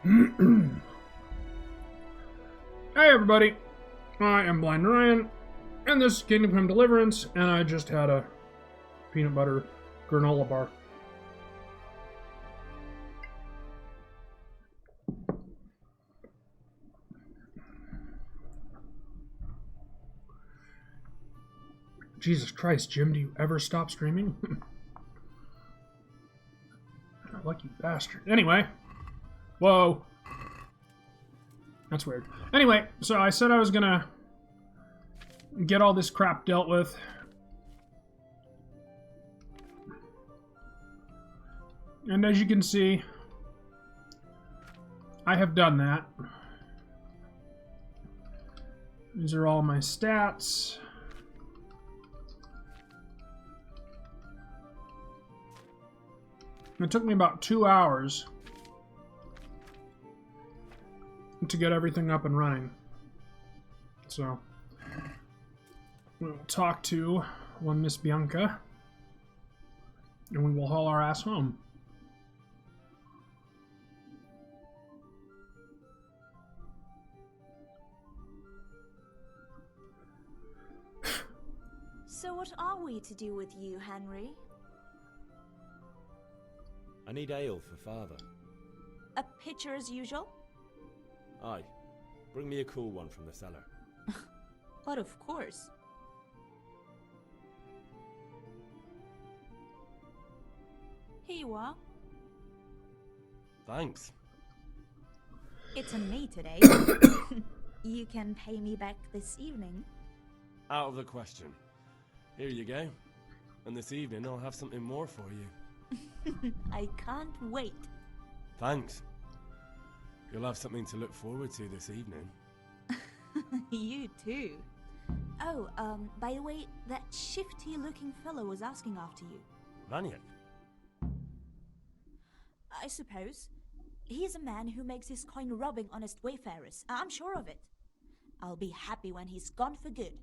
Hey everybody, I am Blind Ryan, and this is Kingdom Come Deliverance, and I just had a peanut butter granola bar. Jesus Christ, Jim, do you ever stop streaming? Lucky bastard. Anyway. Whoa. That's weird. Anyway, so I said I was gonna get all this crap dealt with. And as you can see, I have done that. These are all my stats. It took me about 2 hours to get everything up and running. So, we'll talk to one Miss Bianca, and we will haul our ass home. So what are we to do with you, Henry? I need ale for father. A pitcher as usual? Aye. Bring me a cool one from the cellar. But of course. Here you are. Thanks. It's on me today. You can pay me back this evening. Out of the question. Here you go. And this evening I'll have something more for you. I can't wait. Thanks. You'll have something to look forward to this evening. You too. Oh, by the way, that shifty-looking fellow was asking after you. Vaniac? I suppose. He's a man who makes his coin robbing honest wayfarers. I'm sure of it. I'll be happy when he's gone for good.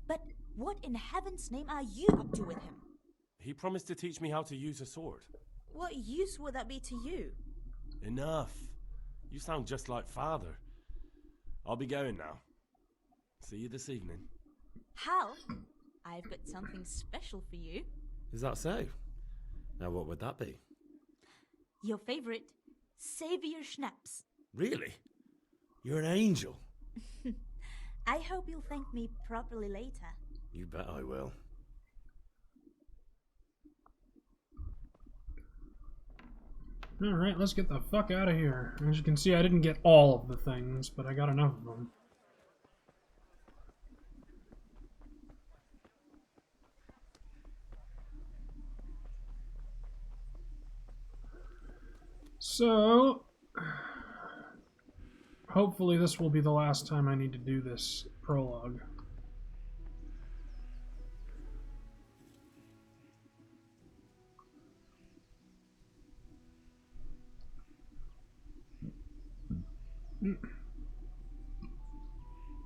But what in heaven's name are you up to with him? He promised to teach me how to use a sword. What use would that be to you? Enough. You sound just like father. I'll be going now. See you this evening. Hal, I've got something special for you. Is that so? Now what would that be? Your favorite Savior Schnapps. Really? You're an angel. I hope you'll thank me properly later. You bet I will. Alright, let's get the fuck out of here. As you can see, I didn't get all of the things, but I got enough of them. So, hopefully this will be the last time I need to do this prologue.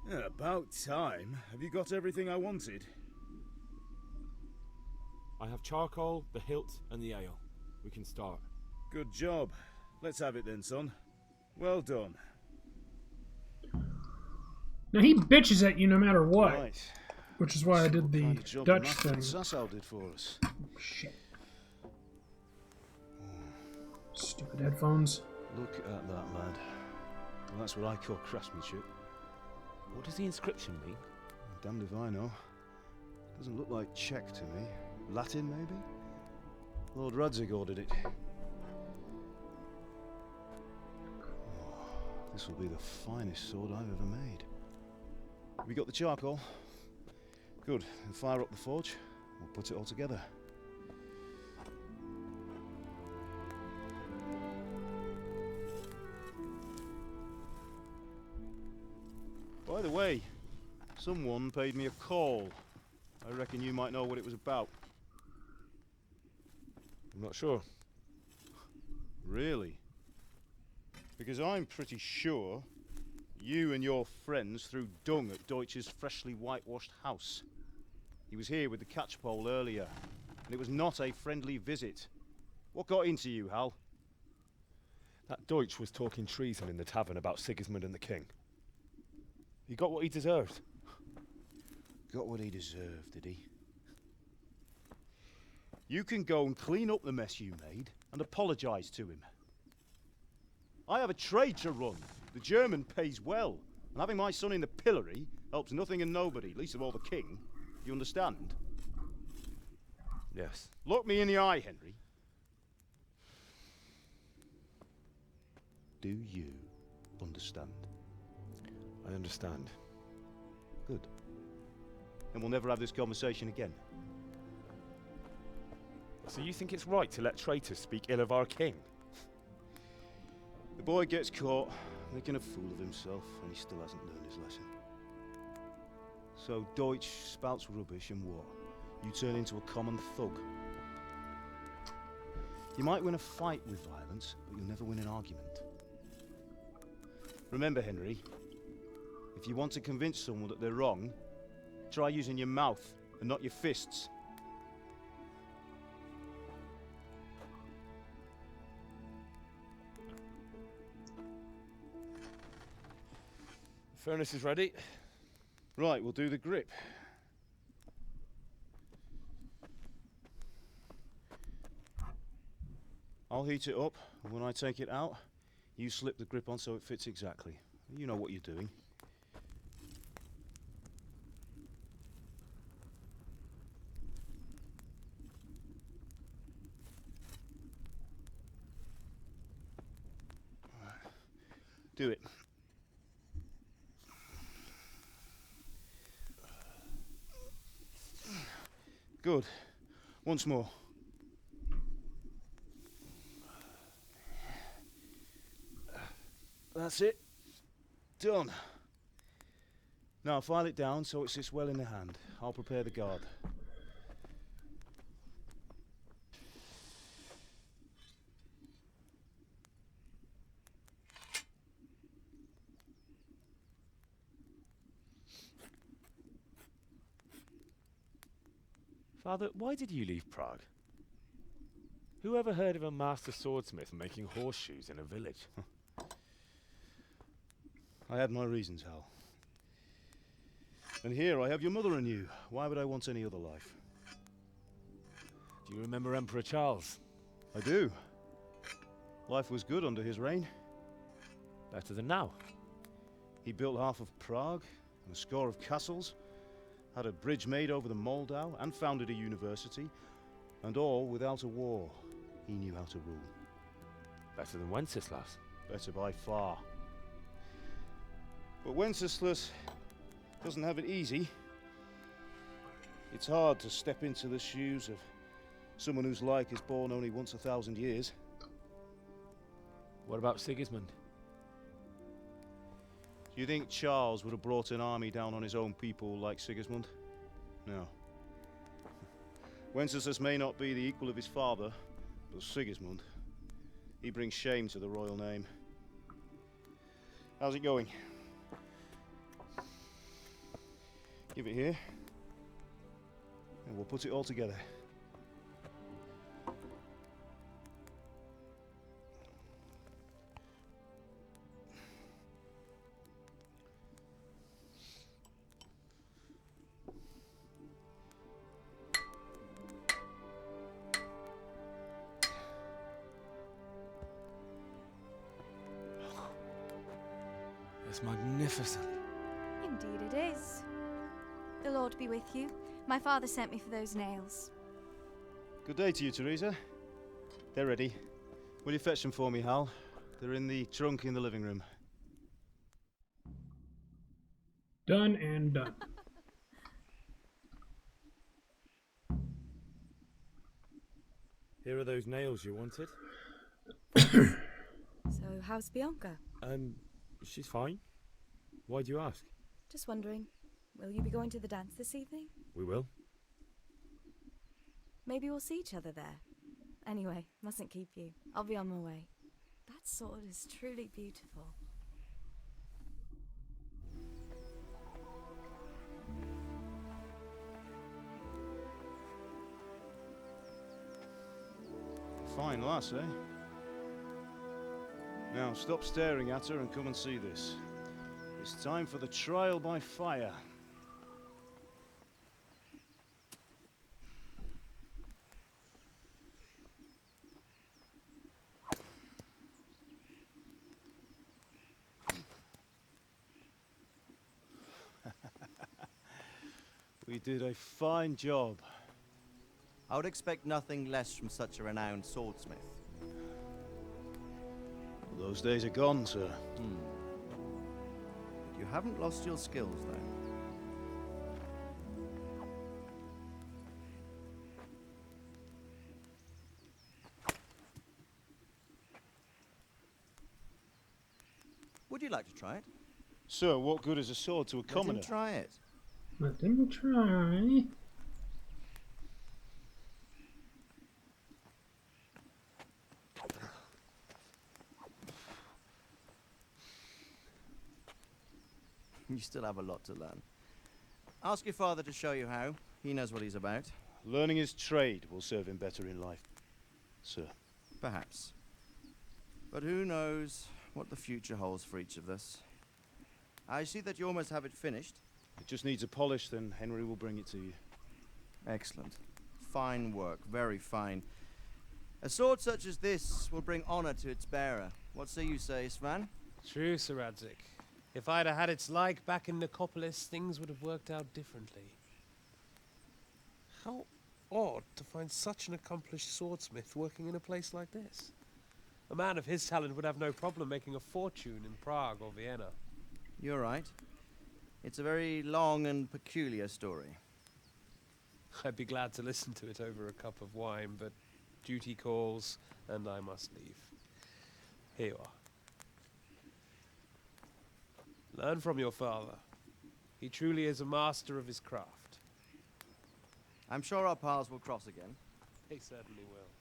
Yeah, about time. Have you got everything I wanted? I have charcoal, the hilt, and the ale. We can start. Good job. Let's have it then, son. Well done. Now he bitches at you no matter what, Right. which is why I did the Kind of job Dutch Matthew thing. Sassow did for us. Shit. Stupid headphones. Look at that, lad. Well, that's what I call craftsmanship. What does the inscription mean? Damned if I know. Doesn't look like Czech to me. Latin, maybe? Lord Radzig ordered it. Oh, this will be the finest sword I've ever made. Have you got the charcoal? Good. Then fire up the forge. We'll put it all together. By the way, someone paid me a call. I reckon you might know what it was about. I'm not sure. Really? Because I'm pretty sure you and your friends threw dung at Deutsch's freshly whitewashed house. He was here with the catchpole earlier, and it was not a friendly visit. What got into you, Hal? That Deutsch was talking treason in the tavern about Sigismund and the king. He got what he deserved. Got what he deserved, did he? You can go and clean up the mess you made and apologise to him. I have a trade to run. The German pays well. And having my son in the pillory helps nothing and nobody, least of all the king. You understand? Yes. Look me in the eye, Henry. Do you understand? I understand. Good. Then we'll never have this conversation again. So you think it's right to let traitors speak ill of our king? The boy gets caught, making a fool of himself, and he still hasn't learned his lesson. So Deutsch spouts rubbish, and what? You turn into a common thug. You might win a fight with violence, but you'll never win an argument. Remember, Henry, if you want to convince someone that they're wrong, try using your mouth and not your fists. The furnace is ready. Right, we'll do the grip. I'll heat it up, and when I take it out, you slip the grip on so it fits exactly. You know what you're doing. Do it. Good. Once more. That's it. Done. Now file it down so it sits well in the hand. I'll prepare the guard. Father, why did you leave Prague? Who ever heard of a master swordsmith making horseshoes in a village? I had my reasons, Hal. And here I have your mother and you. Why would I want any other life? Do you remember Emperor Charles? I do. Life was good under his reign. Better than now. He built half of Prague and a score of castles, had a bridge made over the Moldau, and founded a university, and all without a war. He knew how to rule. Better than Wenceslas. Better by far. But Wenceslas doesn't have it easy. It's hard to step into the shoes of someone whose like is born only once 1,000 years. What about Sigismund? Do you think Charles would have brought an army down on his own people like Sigismund? No. Wenceslas may not be the equal of his father, but Sigismund, he brings shame to the royal name. How's it going? Give it here, and we'll put it all together. It's magnificent. Indeed it is. The Lord be with you. My father sent me for those nails. Good day to you, Teresa. They're ready. Will you fetch them for me, Hal? They're in the trunk in the living room. Done and done. Here are those nails you wanted. So, how's Bianca? She's fine. Why do you ask? Just wondering, will you be going to the dance this evening? We will. Maybe we'll see each other there. Anyway, mustn't keep you. I'll be on my way. That sword is truly beautiful. Fine lass, eh? Now, stop staring at her and come and see this. It's time for the trial by fire. We did a fine job. I would expect nothing less from such a renowned swordsmith. Those days are gone, sir. You haven't lost your skills, though. Would you like to try it? Sir, what good is a sword to a commoner? Let him try it. Let them try. You still have a lot to learn. Ask your father to show you how. He knows what he's about. Learning his trade will serve him better in life, sir. Perhaps. But who knows what the future holds for each of us. I see that you almost have it finished. It just needs a polish, then Henry will bring it to you. Excellent. Fine work, very fine. A sword such as this will bring honor to its bearer. What say you, Svan? True, Sir Radzik. If I'd have had its like back in Nicopolis, things would have worked out differently. How odd to find such an accomplished swordsmith working in a place like this. A man of his talent would have no problem making a fortune in Prague or Vienna. You're right. It's a very long and peculiar story. I'd be glad to listen to it over a cup of wine, but duty calls, and I must leave. Here you are. Learn from your father. He truly is a master of his craft. I'm sure our paths will cross again. They certainly will.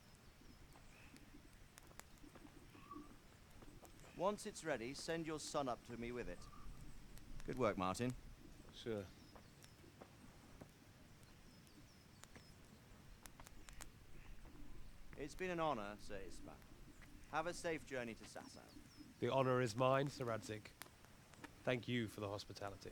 Once it's ready, send your son up to me with it. Good work, Martin. Sir. It's been an honor, Sir Isma. Have a safe journey to Sasau. The honor is mine, Sir Radzik. Thank you for the hospitality.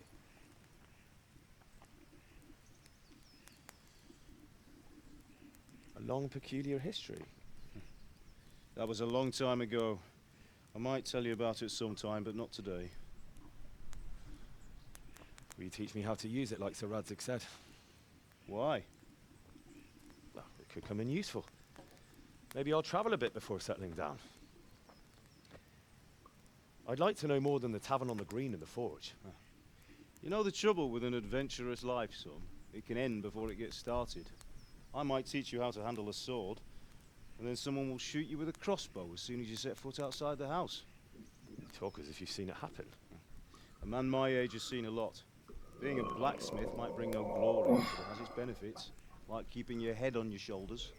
A long, peculiar history. That was a long time ago. I might tell you about it sometime, but not today. Will you teach me how to use it like Sir Radzik said? Why? Well, it could come in useful. Maybe I'll travel a bit before settling down. I'd like to know more than the tavern on the green and the forge. You know the trouble with an adventurous life, son? It can end before it gets started. I might teach you how to handle a sword, and then someone will shoot you with a crossbow as soon as you set foot outside the house. You talk as if you've seen it happen. A man my age has seen a lot. Being a blacksmith might bring no glory, but it has its benefits, like keeping your head on your shoulders.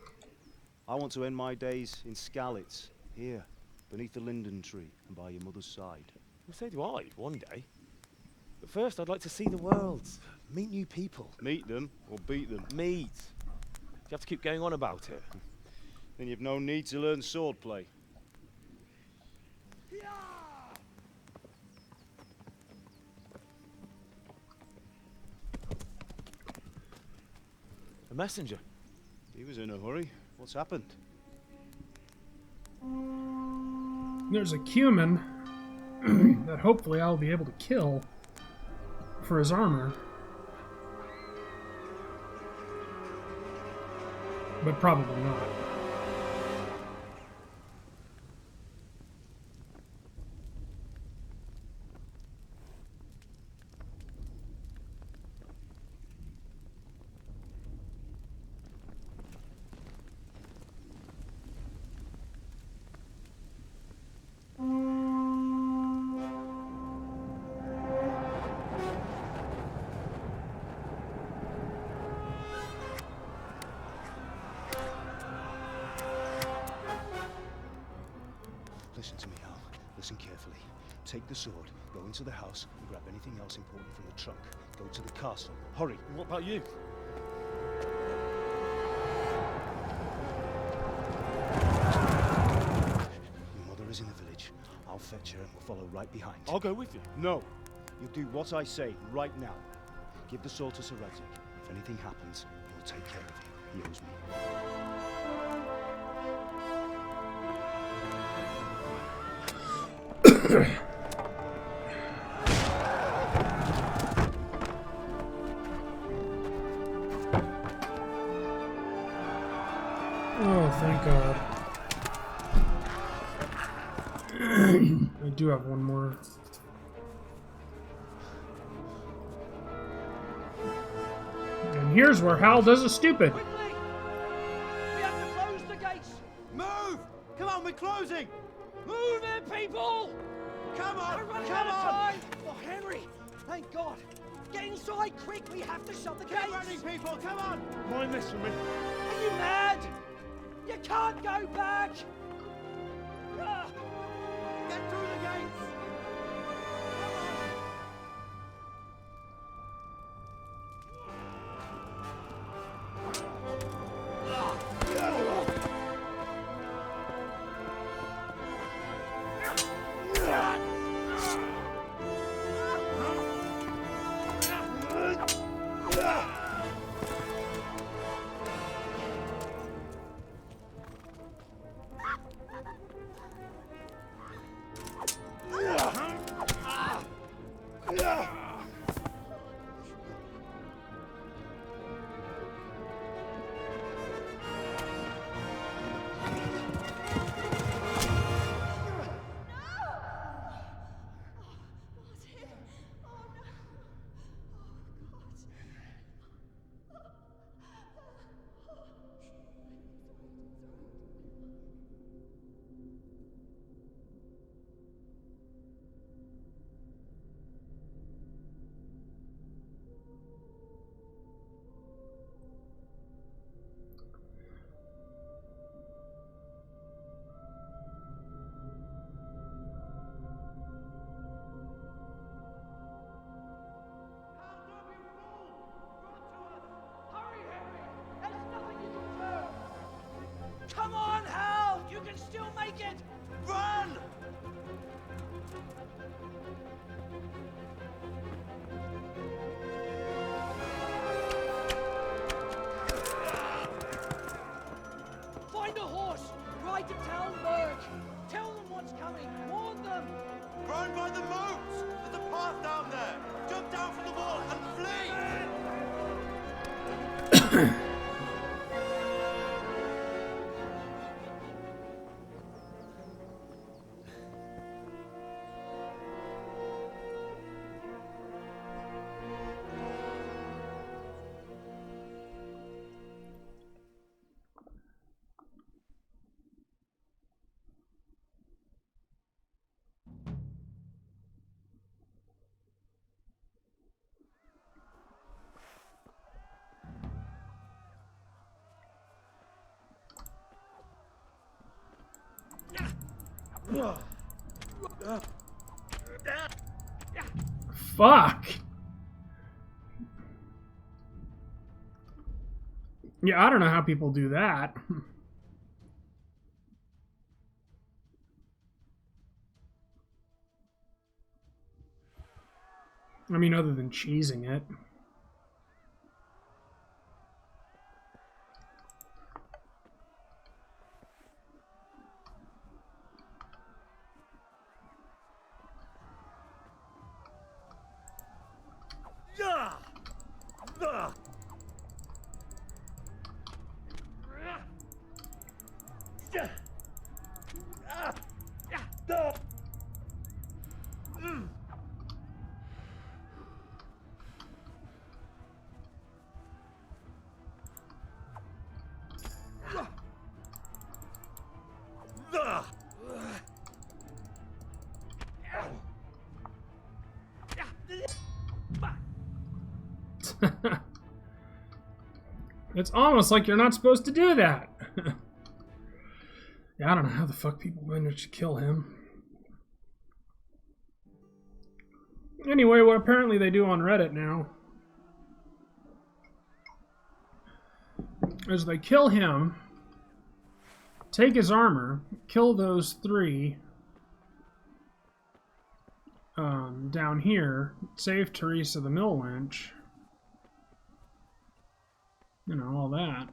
I want to end my days in Skalitz, here, beneath the linden tree and by your mother's side. Well, so do I, one day. But first, I'd like to see the world, meet new people. Meet them or beat them. Meet. Do you have to keep going on about it? Then you've no need to learn swordplay. A messenger. He was in a hurry. What's happened? There's a cumin that hopefully I'll be able to kill for his armor. But probably not. Listen to me, Hal. Listen carefully. Take the sword, go into the house, and grab anything else important from the trunk. Go to the castle. Hurry. And what about you? Your mother is in the village. I'll fetch her, we'll follow right behind. I'll go with you. No. You'll do what I say right now. Give the sword to Heretic. If anything happens, he'll take care of you. He owes me. Oh, thank God. I do have one more. And here's where Hal does a stupid. Quickly! We have to close the gates! Move! Come on, we're closing! Move it, people! Come on! We're running Come out of on! time! Oh, Henry! Thank God! Get inside, quick! We have to shut the gates! Get running, people! Come on! Mind this for me. Are you mad? You can't go back! Ah! Get through the gates! Come on, Hal! You can still make it! Run! Find a horse! Ride to Talmberg! Tell them what's coming! Warn them! Run by the moats! There's a path down there! Jump down from the wall and flee! Fuck. Yeah, I don't know how people do that. I mean, other than cheesing it. It's almost like you're not supposed to do that. Yeah, I don't know how the fuck people managed to kill him. Anyway, what apparently they do on Reddit now is they kill him, take his armor, kill those 3, down here, save Teresa the mill wench. You know, all that.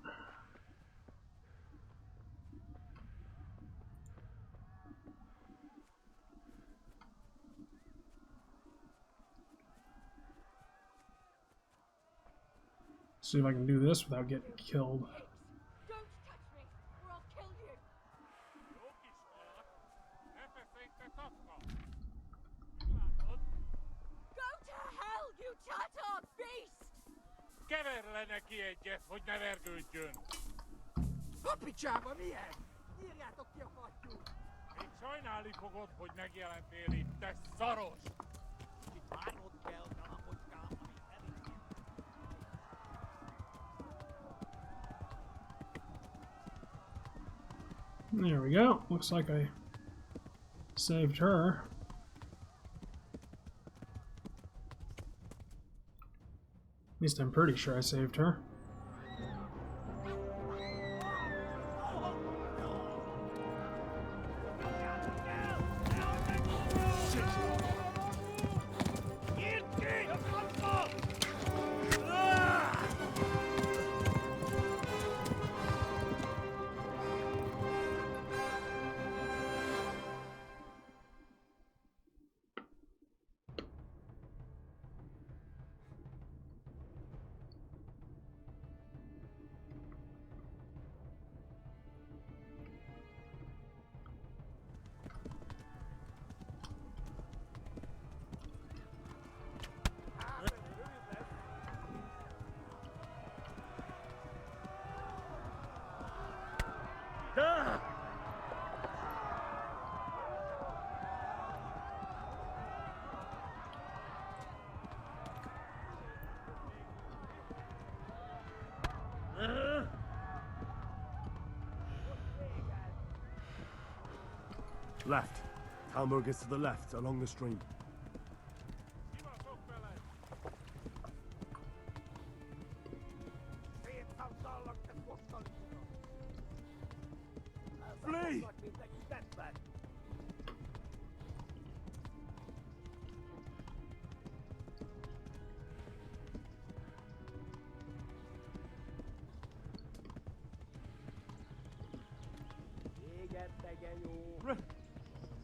See if I can do this without getting killed. Don't touch me, or I'll kill you. Go to hell, you Tatar beast! Keverlenek egyet, hogy ne vergődjön. Apicsába milyen? Írjátok ki a fattyút! Még sajnálni fogod, hogy megjelentél itt, te szaros! Kicsit várnod kell, kalapocskám, amit elindít. There we go. Looks like I saved her. At least I'm pretty sure I saved her. Left. Talmor gets to the left, along the stream. Flee!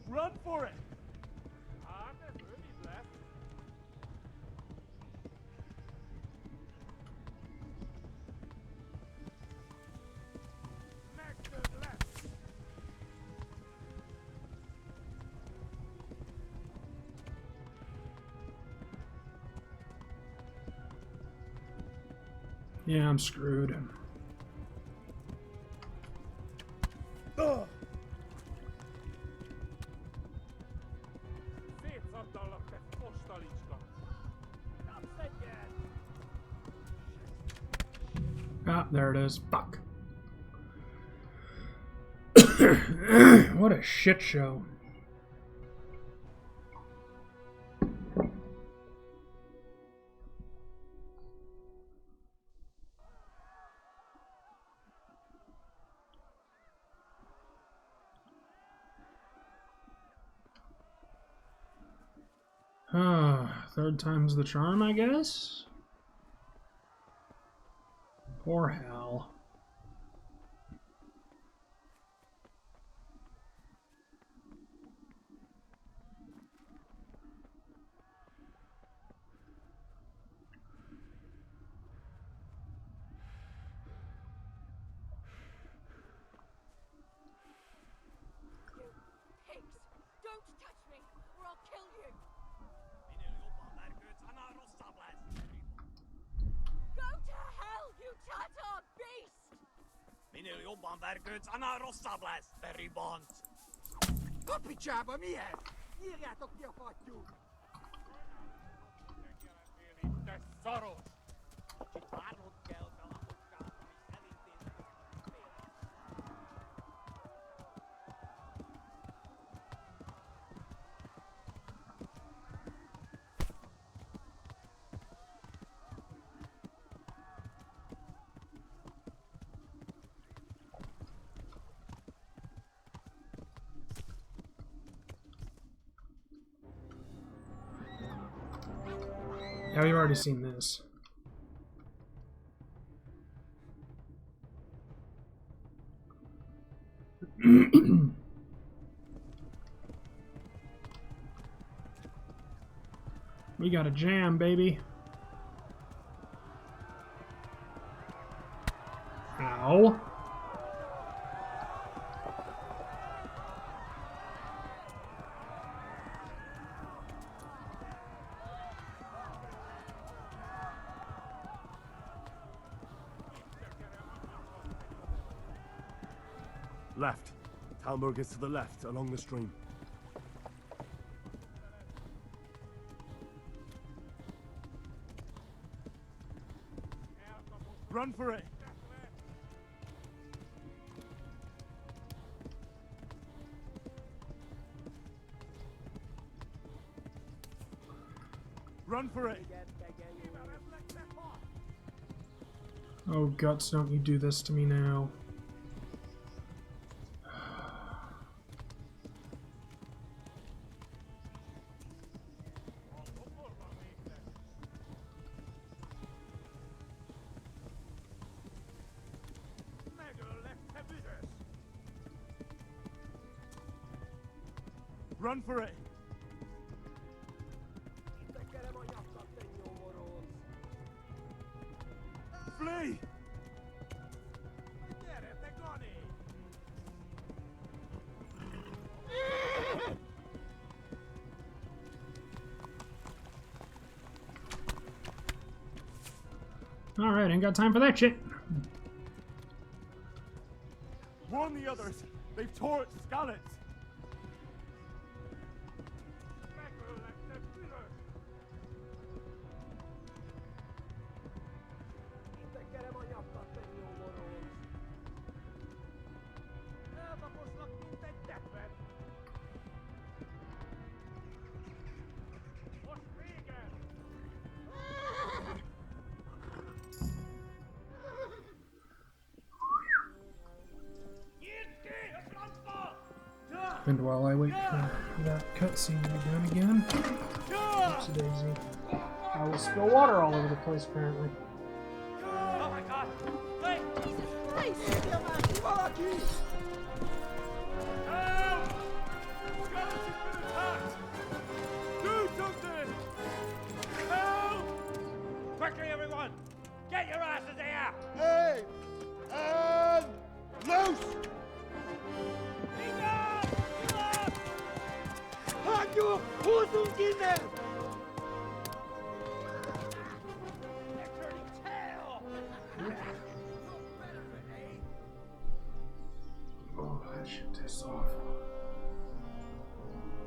Run for it! Yeah, I'm screwed. Szétszabdallak, te fostalicska! Ah, there it is. Fuck. What a shit show. Third time's the charm, I guess? Poor Hal. Pigs! Don't touch me, or I'll kill you! Go to hell, you Tatar beast! Minél jobban vergődsz, annál rosszabb lesz, te ribant! Apicsába milyen? Írjátok ki a fattyút! Megjelentél itt, te szaros! Kicsit várnod kell, kalapocskám, amit elintézek. Yeah, we've already seen this. We got a jam, baby. Ow. Left. Talmberg is to the left, along the stream. Run for it! Run for it! Oh, guts, don't you do this to me now. Run for it! Flee! Alright, ain't got time for that shit. Warn the others! They've tore at Skalitz! And while I wait for that cutscene to be done again, oops, daisy, I will spill water all over the place apparently. Oh my god! Wait! Jesus Christ! Help! Skalitz has been attacked! Do something! Help! Quickly, everyone! Get your asses here! Hey! And loose! Hanyo! Who's in there? They're turning tail! Oh, that shit tastes awful.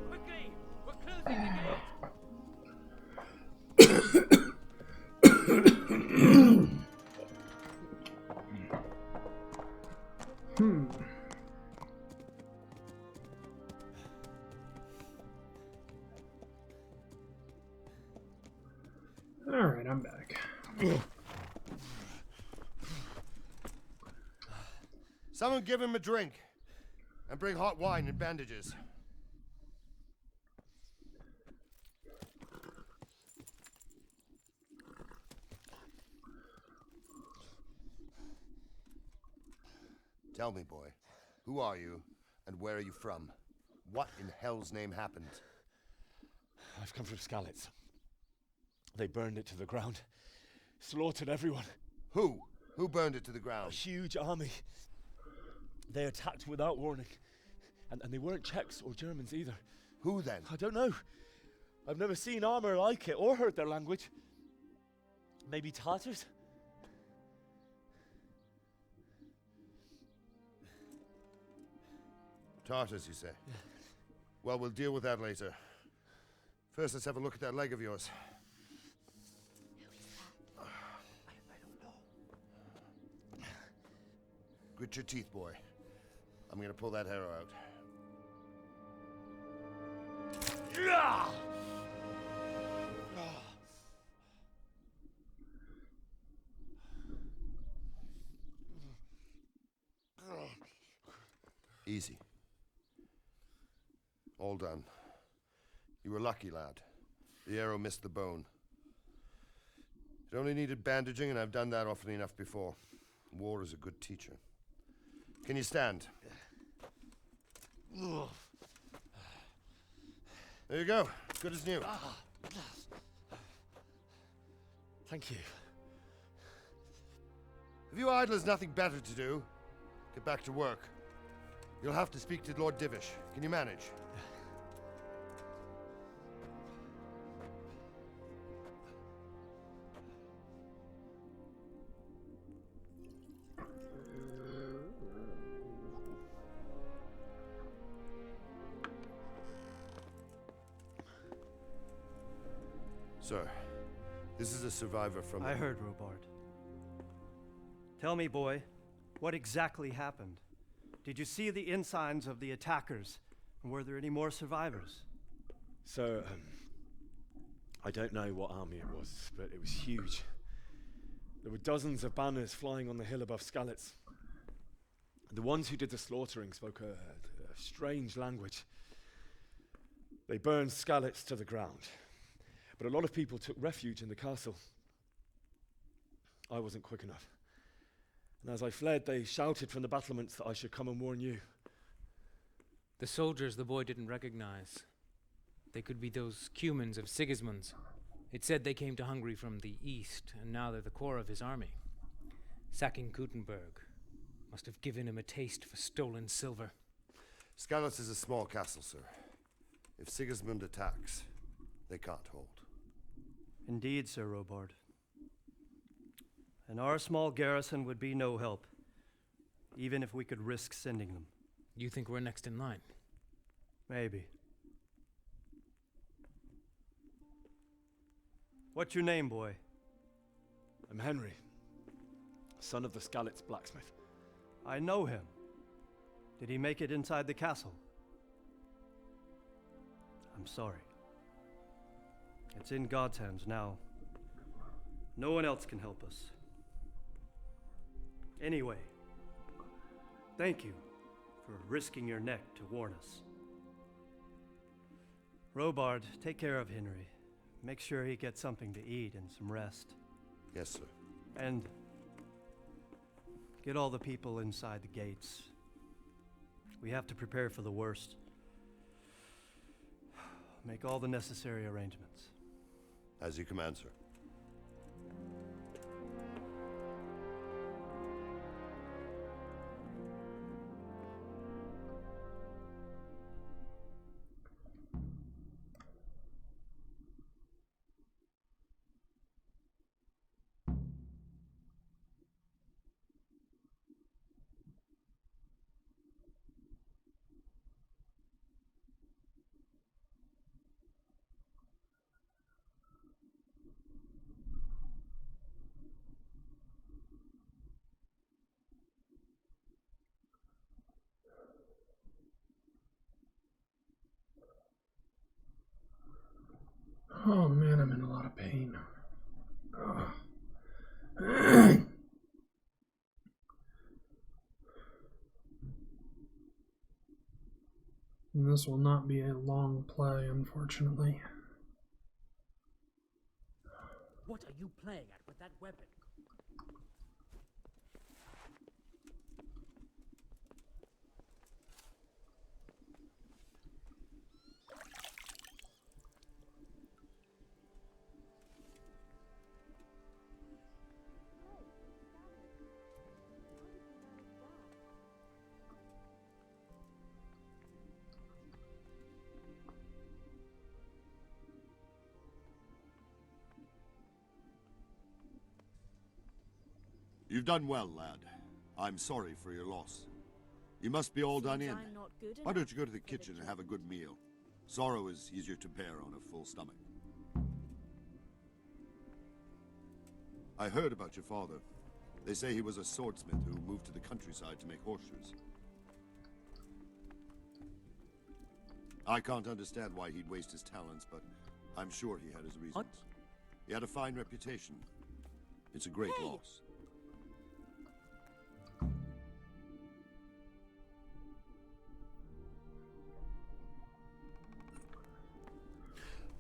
Quickly! We're closing the gate! Alright, I'm back. Someone give him a drink. And bring hot wine and bandages. Tell me, boy, who are you and where are you from? What in hell's name happened? I've come from Skalitz. They burned it to the ground. Slaughtered everyone. Who? Who burned it to the A ground? huge army. They attacked without warning. And they weren't Czechs or Germans either. Who then? I don't know. I've never seen armor like it or heard their language. Maybe Tatars? Tartars, you say? Yeah. Well, we'll deal with that later. First, let's have a look at that leg of yours. I don't know. Grit your teeth, boy. I'm gonna pull that arrow out. Easy. All done. You were lucky, lad. The arrow missed the bone. It only needed bandaging, and I've done that often enough before. War is a good teacher. Can you stand? There you go. Good as new. Thank you. If you idlers nothing better to do, get back to work. You'll have to speak to Lord Divish. Can you manage? Sir, this is a survivor from... I heard, Robard. Tell me, boy, what exactly happened? Did you see the ensigns of the attackers? And were there any more survivors? So, I don't know what army it was, but it was huge. There were dozens of banners flying on the hill above Skalitz. The ones who did the slaughtering spoke a strange language. They burned Skalitz to the ground. But a lot of people took refuge in the castle. I wasn't quick enough. And as I fled, they shouted from the battlements that I should come and warn you. The soldiers the boy didn't recognize. They could be those Cumans of Sigismund's. It said they came to Hungary from the east, and now they're the core of his army. Sacking Gutenberg must have given him a taste for stolen silver. Skalitz is a small castle, sir. If Sigismund attacks, they can't hold. Indeed, Sir Robard. And our small garrison would be no help, even if we could risk sending them. You think we're next in line? Maybe. What's your name, boy? I'm Henry, son of the Skalitz blacksmith. I know him. Did he make it inside the castle? I'm sorry. It's in God's hands now. No one else can help us. Anyway, thank you for risking your neck to warn us. Robard, take care of Henry. Make sure he gets something to eat and some rest. Yes, sir. And get all the people inside the gates. We have to prepare for the worst. Make all the necessary arrangements. As you command, sir. Oh man, I'm in a lot of pain. And this will not be a long play, unfortunately. What are you playing at with that weapon? You've done well, lad. I'm sorry for your loss. You must be all done in. Why don't you go to the kitchen and have a good meal? Sorrow is easier to bear on a full stomach. I heard about your father. They say he was a swordsmith who moved to the countryside to make horseshoes. I can't understand why he'd waste his talents, but I'm sure he had his reasons. He had a fine reputation. It's a great loss.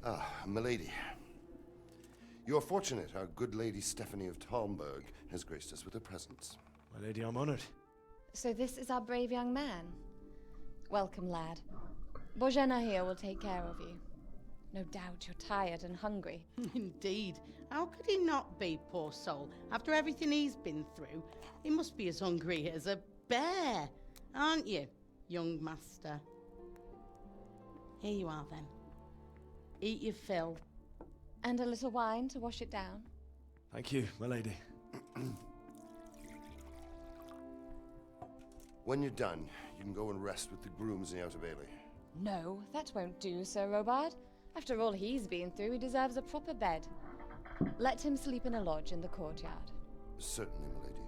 Ah, milady. You're fortunate our good lady Stephanie of Talmberg has graced us with her presence. My lady, I'm honored. So this is our brave young man. Welcome, lad. Bojena here will take care of you. No doubt you're tired and hungry. Indeed. How could he not be, poor soul? After everything he's been through, he must be as hungry as a bear, aren't you, young master? Here you are, then. Eat your fill. And a little wine to wash it down. Thank you, my lady. When you're done, you can go and rest with the grooms in the Outer Bailey. No, that won't do, Sir Robard. After all he's been through, he deserves a proper bed. Let him sleep in a lodge in the courtyard. Certainly, my lady.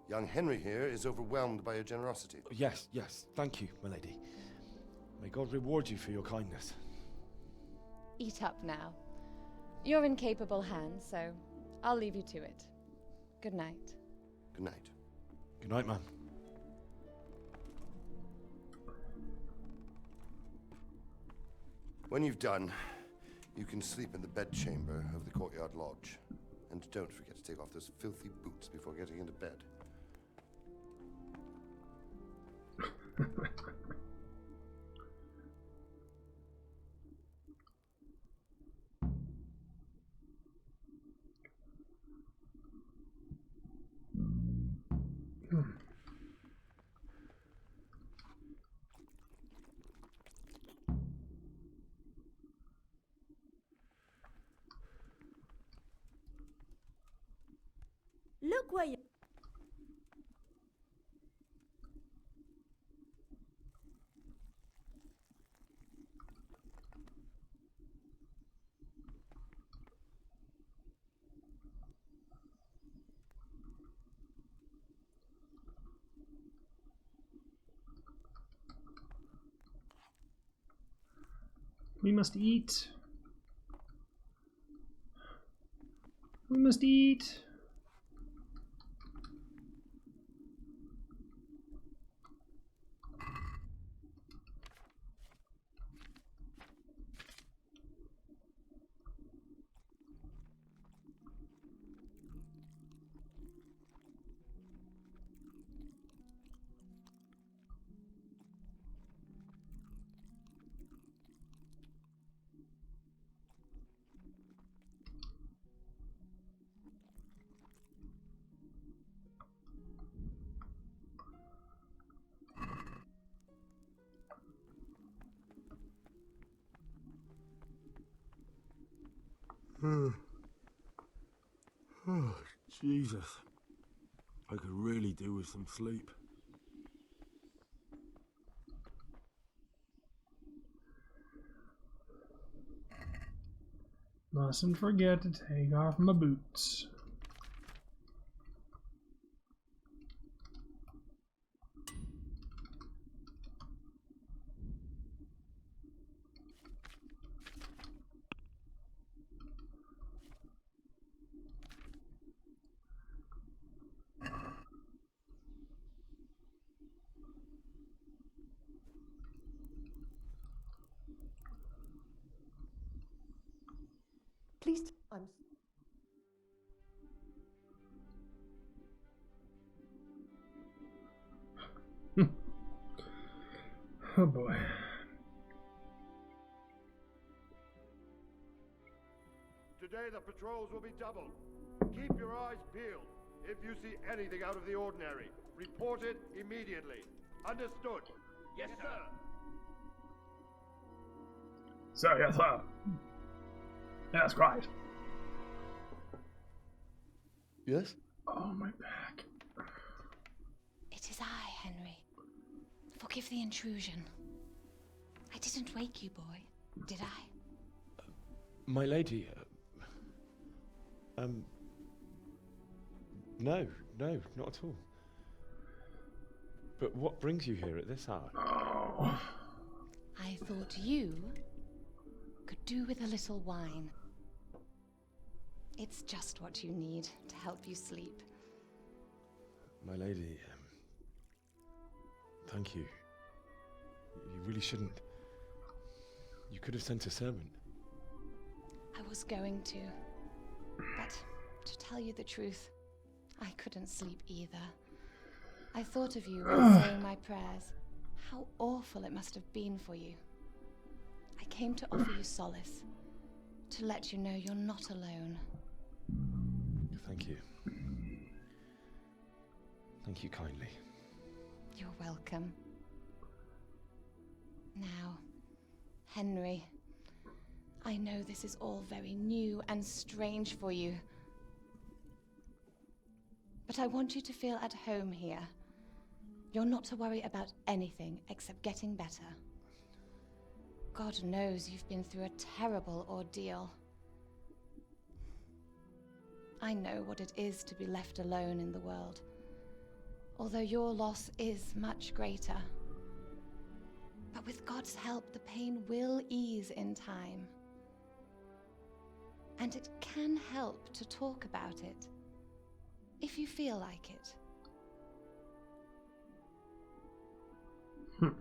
Young Henry here is overwhelmed by your generosity. Yes, yes. Thank you, my lady. May God reward you for your kindness. Eat up now. You're in capable hands, so I'll leave you to it. Good night. Good night. Good night, man. When you've done, you can sleep in the bedchamber of the courtyard lodge. And don't forget to take off those filthy boots before getting into bed. Look where you... We must eat. We must eat. Oh, Jesus. I could really do with some sleep. Mustn't forget to take off my boots. Please, I'm... Oh boy. Today the patrols will be doubled. Keep your eyes peeled. If you see anything out of the ordinary, report it immediately. Understood? Yes, sir. Sir, yes, sir. That's right. Yes? Oh, my back. It is I, Henry. Forgive the intrusion. I didn't wake you, boy, did I? My lady, no, not at all. But what brings you here at this hour? Oh. I thought you could do with a little wine. It's just what you need to help you sleep. My lady, thank you. You really shouldn't. You could have sent a servant. I was going to. But to tell you the truth, I couldn't sleep either. I thought of you while saying my prayers. How awful it must have been for you. I came to offer you solace, to let you know you're not alone. Thank you. Thank you kindly. You're welcome. Now, Henry, I know this is all very new and strange for you. But I want you to feel at home here. You're not to worry about anything except getting better. God knows you've been through a terrible ordeal. I know what it is to be left alone in the world, although your loss is much greater. But with God's help, the pain will ease in time. And it can help to talk about it, if you feel like it. If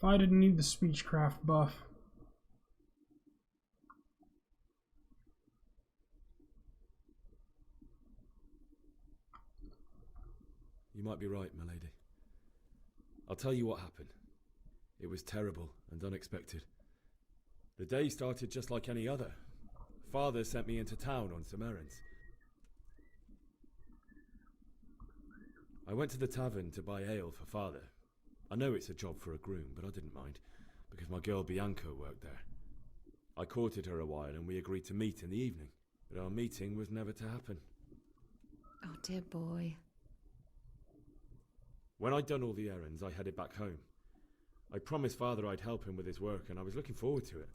I didn't need the speechcraft buff. You might be right, my lady. I'll tell you what happened. It was terrible and unexpected. The day started just like any other. Father sent me into town on some errands. I went to the tavern to buy ale for Father. I know it's a job for a groom, but I didn't mind, because my girl Bianca worked there. I courted her a while and we agreed to meet in the evening, but our meeting was never to happen. Oh, dear boy. When I'd done all the errands, I headed back home. I promised Father I'd help him with his work, and I was looking forward to it.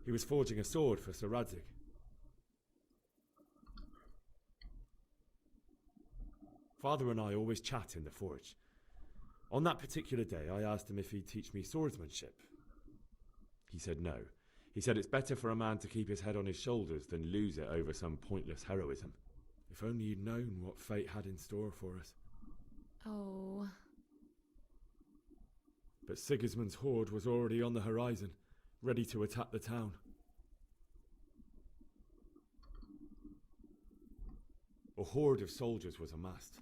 He was forging a sword for Sir Radzig. Father and I always chat in the forge. On that particular day, I asked him if he'd teach me swordsmanship. He said no. He said it's better for a man to keep his head on his shoulders than lose it over some pointless heroism. If only he'd known what fate had in store for us. Oh. But Sigismund's horde was already on the horizon, ready to attack the town. A horde of soldiers was amassed.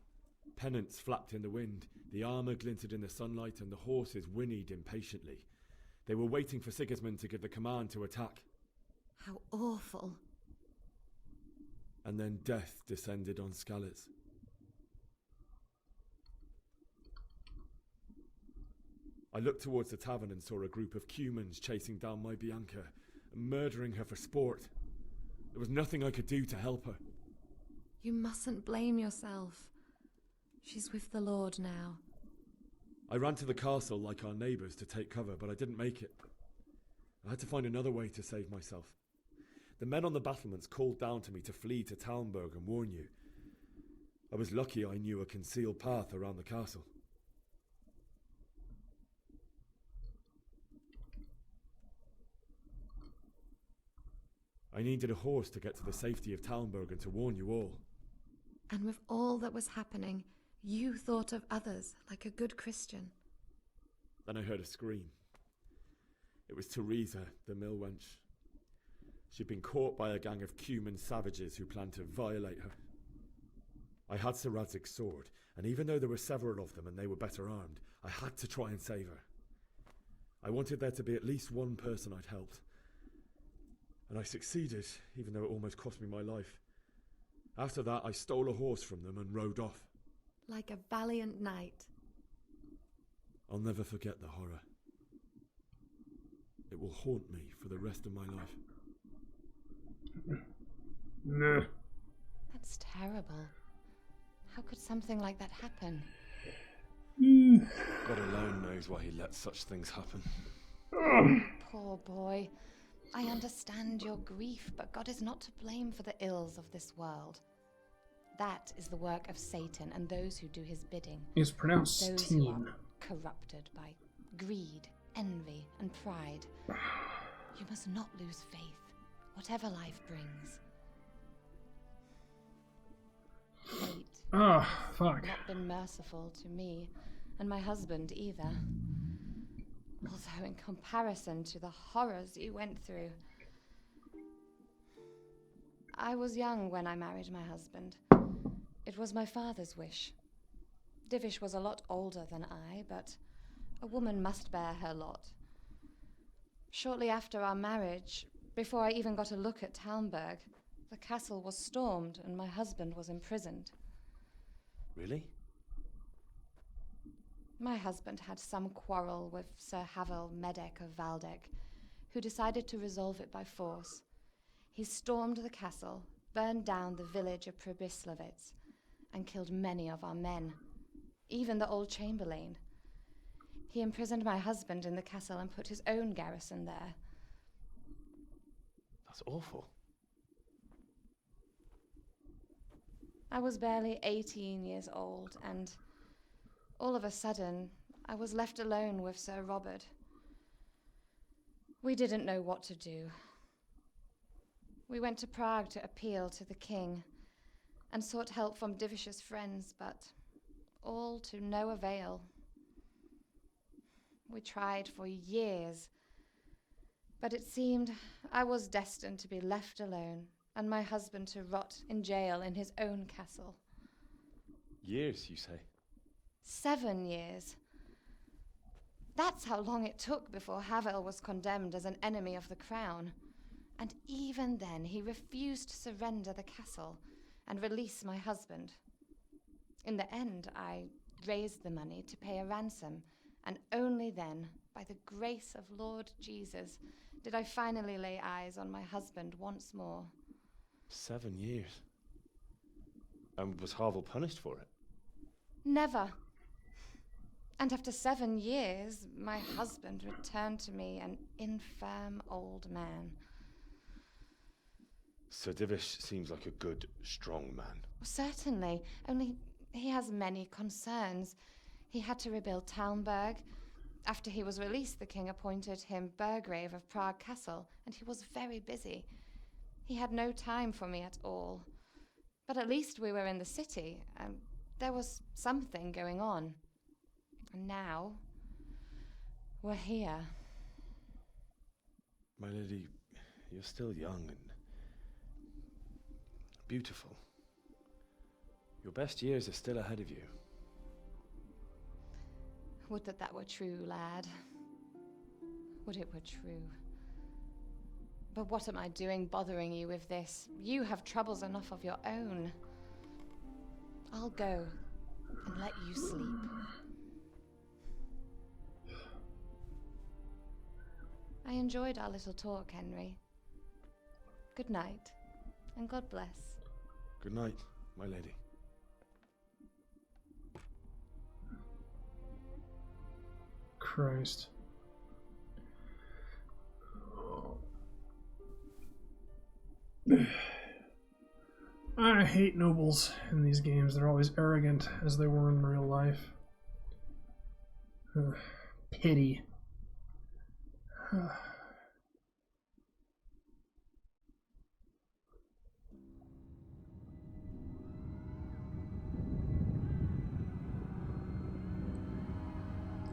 Pennants flapped in the wind, the armour glinted in the sunlight, and the horses whinnied impatiently. They were waiting for Sigismund to give the command to attack. How awful. And then death descended on Skalitz. I looked towards the tavern and saw a group of Cumans chasing down my Bianca and murdering her for sport. There was nothing I could do to help her. You mustn't blame yourself. She's with the Lord now. I ran to the castle like our neighbours to take cover, but I didn't make it. I had to find another way to save myself. The men on the battlements called down to me to flee to Talmberg and warn you. I was lucky I knew a concealed path around the castle. I needed a horse to get to the safety of Talmberg and to warn you all. And with all that was happening, you thought of others like a good Christian. Then I heard a scream. It was Teresa, the mill wench. She'd been caught by a gang of Cuman savages who planned to violate her. I had Sir Radzig's sword, and even though there were several of them and they were better armed, I had to try and save her. I wanted there to be at least one person I'd helped. And I succeeded, even though it almost cost me my life. After that, I stole a horse from them and rode off. Like a valiant knight. I'll never forget the horror. It will haunt me for the rest of my life. Nah. That's terrible. How could something like that happen? God alone knows why he lets such things happen. Poor boy. I understand your grief, but God is not to blame for the ills of this world. That is the work of Satan and those who do his bidding. It's pronounced those teen. who are corrupted by greed, envy, and pride. You must not lose faith, whatever life brings. Fate fuck. not been merciful to me, and my husband either. Although in comparison to the horrors you went through, I was young when I married my husband. It was my father's wish. Divish was a lot older than I, but a woman must bear her lot. Shortly after our marriage, before I even got a look at Talmberg, the castle was stormed and my husband was imprisoned. Really? My husband had some quarrel with Sir Havel Medek of Valdek, who decided to resolve it by force. He stormed the castle, burned down the village of Pribyslavitz, and killed many of our men, even the old chamberlain. He imprisoned my husband in the castle and put his own garrison there. That's awful. I was barely 18 years old, and all of a sudden, I was left alone with Sir Robert. We didn't know what to do. We went to Prague to appeal to the king and sought help from Divish's friends, but all to no avail. We tried for years, but it seemed I was destined to be left alone and my husband to rot in jail in his own castle. Years, you say? 7 years. That's how long it took before Havel was condemned as an enemy of the crown. And even then, he refused to surrender the castle and release my husband. In the end, I raised the money to pay a ransom, and only then, by the grace of Lord Jesus, did I finally lay eyes on my husband once more. 7 years? And was Havel punished for it? Never. And after 7 years, my husband returned to me an infirm old man. Sir Divish seems like a good, strong man. Certainly, only he has many concerns. He had to rebuild Talmberg. After he was released, the king appointed him Burgrave of Prague Castle, and he was very busy. He had no time for me at all. But at least we were in the city, and there was something going on. And now, we're here. My lady, you're still young and beautiful. Your best years are still ahead of you. Would that that were true, lad. Would it were true. But what am I doing bothering you with this? You have troubles enough of your own. I'll go and let you sleep. I enjoyed our little talk, Henry. Good night, and God bless. Good night, my lady. Christ. I hate nobles in these games. They're always arrogant, as they were in real life. Pity.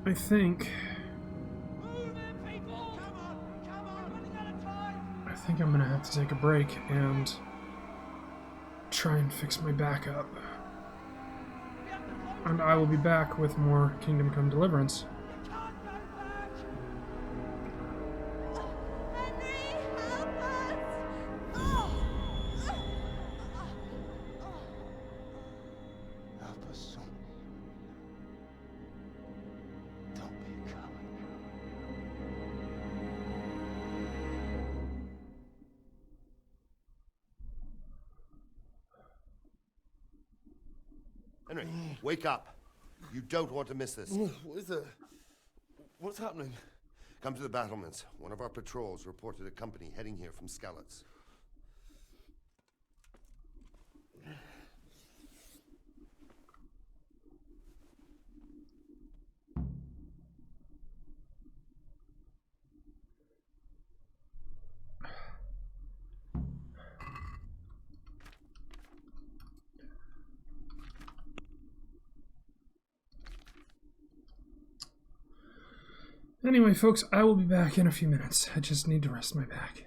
I think I'm gonna have to take a break and try and fix my back up. And I will be back with more Kingdom Come Deliverance. Henry, wake up. You don't want to miss this. What is it? What's happening? Come to the battlements. One of our patrols reported a company heading here from Skalitz. Anyway, folks, I will be back in a few minutes. I just need to rest my back.